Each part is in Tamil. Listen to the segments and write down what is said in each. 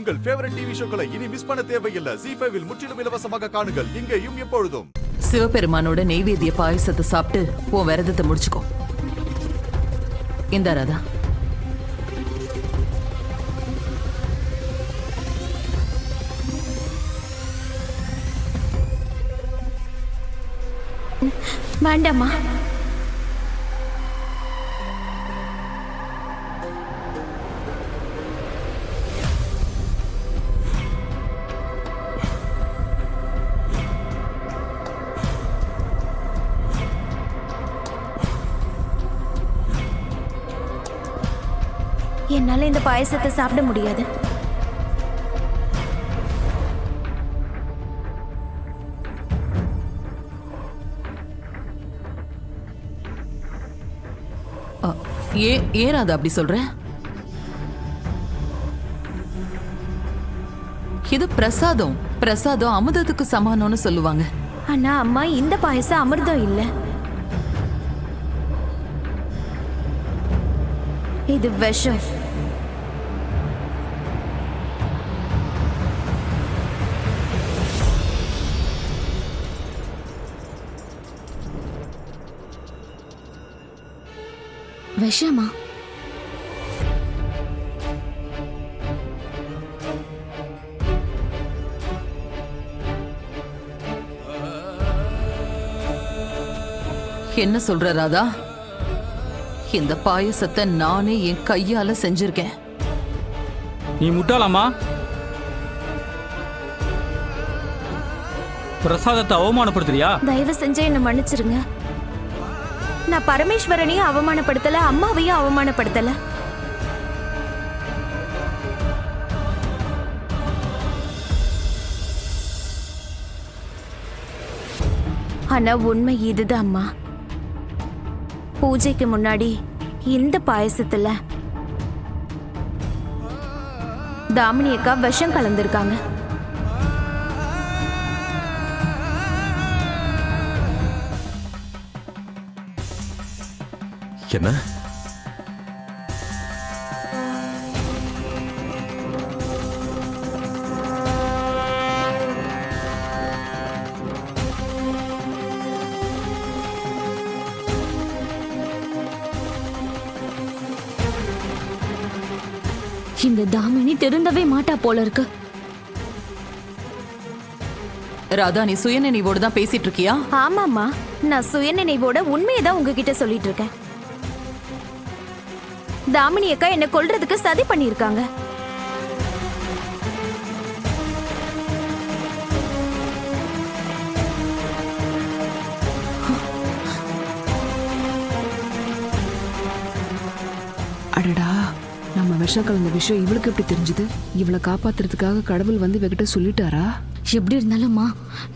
உங்கள் ஃபேவரட் டிவி ஷோக்களை இனி மிஸ் பண்ண தேவையில்லை. ZEE5 இல் முற்றிலும் இலவசமாக காணுங்கள். இங்கேயும் எப்பொழுதும். சிவபெருமானோட நெய்வேத்திய பாயசத்தை சாப்பிட்டு உன் விரதத்தை முடிச்சுக்கோ. இந்த ராதா. வேண்டாமா. என்னால இந்த பாயசத்தை சாப்பிட முடியாது. ஏன் ராதா அப்படி சொல்ற? இது பிரசாதம். பிரசாதம் அமிர்தத்துக்கு சமானம்னு சொல்லுவாங்க. ஆனா அம்மா, இந்த பாயசம் அமிர்தம் இல்ல, இது விஷம். விஷமா? என்ன சொல்ற ராதா? இந்த பாயசத்தை நானே என் கையால செஞ்சிருக்கேன். நீ முட்டாளாமா? பிரசாதத்தை அவமானப்படுத்துறியா? தயவு செஞ்சு என்ன மன்னிச்சிருங்க. நான் பரமேஸ்வரனையும் அவமானப்படுத்தல, அம்மாவையும் அவமானப்படுத்தல. ஆனா உண்மை இதுதான் அம்மா. பூஜைக்கு முன்னாடி இந்த பாயசத்துல தாமினி அக்கா விஷம் கலந்திருக்காங்க. என்ன? இந்த தாமினி திருந்தவே மாட்டா போல இருக்கு. ராதா, நீ சுயநினைவோடு தான் பேசிட்டு இருக்கியா? ஆமாமா, நான் சுயநினைவோட உண்மையதான் உங்ககிட்ட சொல்லிட்டு இருக்கேன். தாமினி அக்கா என்ன கொல்றதுக்கு சதி பண்ணிருக்காங்க. அடடா, நம்ம விஷம் கலந்த விஷயம் இவளுக்கு எப்படி தெரிஞ்சது? இவளை காப்பாத்துறதுக்காக கடவுள் வந்து இவகிட்ட சொல்லிட்டாரா? எப்படி இருந்தாலும்மா,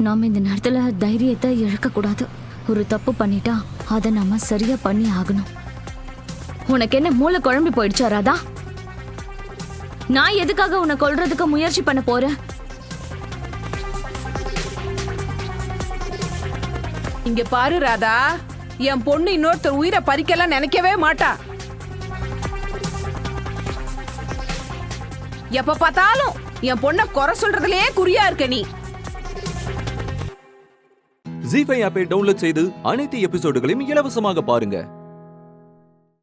நாம இந்த நேரத்துல தைரியத்தை இழக்க கூடாது. ஒரு தப்பு பண்ணிட்டா அதை நாம சரியா பண்ணி ஆகணும். உனக்கு என்ன மூளை குழம்பி போயிடுச்சா ராதா? நான் எதுக்காக உன்னை கொல்றதுக்கு முயற்சி பண்ண போறேன்? இங்க பாரு ராதா, என் பொண்ணு இன்னொருத்தர் உயிரை பறிக்கலாம் நினைக்கவே மாட்டா. எப்ப பார்த்தாலும் என் பொண்ண குறை சொல்றதுலயே குறியா இருக்க நீ. ZEE5 ஆப்பை டவுன்லோட் செய்து அனைத்து எபிசோடுகளையும் இலவசமாக பாருங்க.